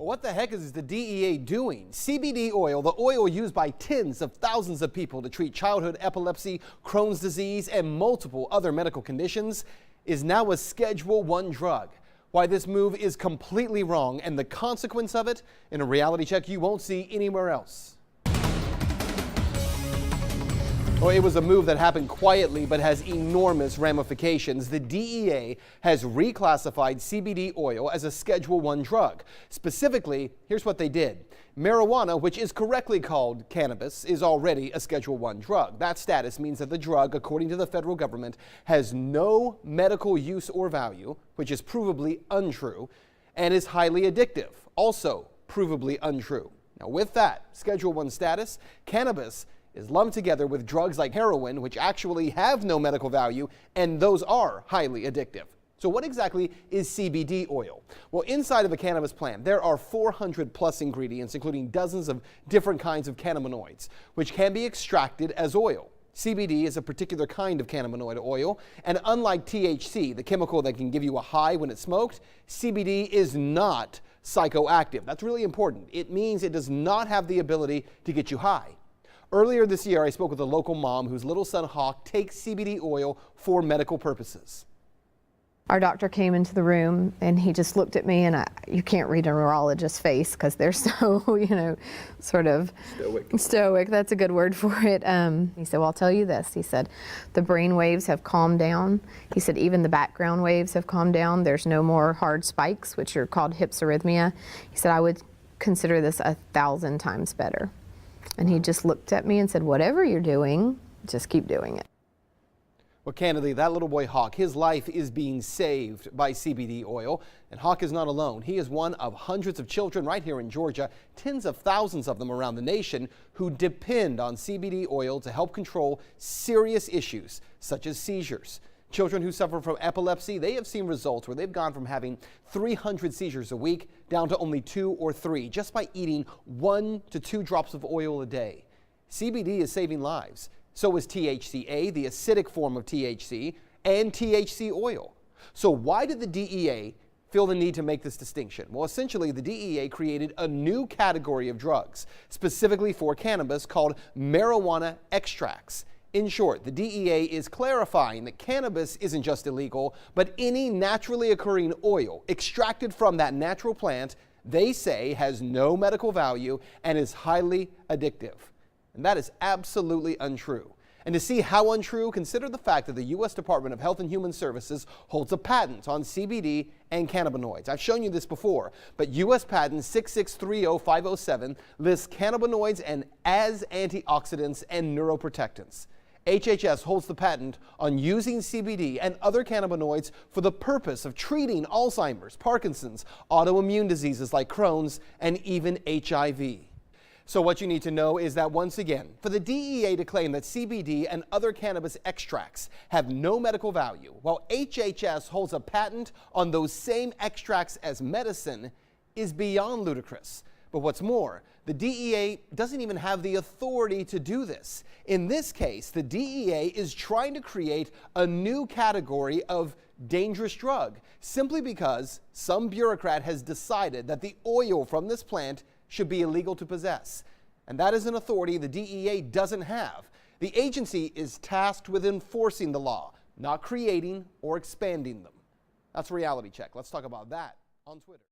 Well, what the heck is the DEA doing? CBD oil, the oil used by tens of thousands of people to treat childhood epilepsy, Crohn's disease, and multiple other medical conditions, is now a Schedule I drug. Why this move is completely wrong and the consequence of it in a reality check you won't see anywhere else. Well, it was a move that happened quietly but has enormous ramifications. The DEA has reclassified CBD oil as a Schedule I drug. Specifically, here's what they did. Marijuana, which is correctly called cannabis, is already a Schedule I drug. That status means that the drug, according to the federal government, has no medical use or value, which is provably untrue, and is highly addictive, also provably untrue. Now, with that Schedule I status, cannabis is lumped together with drugs like heroin, which actually have no medical value, and those are highly addictive. So what exactly is CBD oil? Well, inside of a cannabis plant, there are 400 plus ingredients, including dozens of different kinds of cannabinoids, which can be extracted as oil. CBD is a particular kind of cannabinoid oil, and unlike THC, the chemical that can give you a high when it's smoked, CBD is not psychoactive. That's really important. It means it does not have the ability to get you high. Earlier this year, I spoke with a local mom whose little son Hawk takes CBD oil for medical purposes. Our doctor came into the room and he just looked at me, and you can't read a neurologist's face because they're so, sort of stoic. That's a good word for it. He said, well, I'll tell you this. He said, the brain waves have calmed down. He said, even the background waves have calmed down. There's no more hard spikes, which are called hypsarrhythmia. He said, I would consider this 1,000 times better. And he just looked at me and said, whatever you're doing, just keep doing it. Well, candidly, that little boy Hawk, his life is being saved by CBD oil. And Hawk is not alone. He is one of hundreds of children right here in Georgia, tens of thousands of them around the nation, who depend on CBD oil to help control serious issues such as seizures. Children who suffer from epilepsy, they have seen results where they've gone from having 300 seizures a week down to only 2 or 3 just by eating 1 to 2 drops of oil a day. CBD is saving lives. So is THCA, the acidic form of THC, and THC oil. So why did the DEA feel the need to make this distinction? Well, essentially, the DEA created a new category of drugs specifically for cannabis called marijuana extracts. In short, the DEA is clarifying that cannabis isn't just illegal, but any naturally occurring oil extracted from that natural plant, they say, has no medical value and is highly addictive. And that is absolutely untrue. And to see how untrue, consider the fact that the U.S. Department of Health and Human Services holds a patent on CBD and cannabinoids. I've shown you this before, but U.S. Patent 6630507 lists cannabinoids as antioxidants and neuroprotectants. HHS holds the patent on using CBD and other cannabinoids for the purpose of treating Alzheimer's, Parkinson's, autoimmune diseases like Crohn's, and even HIV. So what you need to know is that, once again, for the DEA to claim that CBD and other cannabis extracts have no medical value, while HHS holds a patent on those same extracts as medicine, is beyond ludicrous. But what's more, the DEA doesn't even have the authority to do this. In this case, the DEA is trying to create a new category of dangerous drug simply because some bureaucrat has decided that the oil from this plant should be illegal to possess. And that is an authority the DEA doesn't have. The agency is tasked with enforcing the law, not creating or expanding them. That's Reality Check. Let's talk about that on Twitter.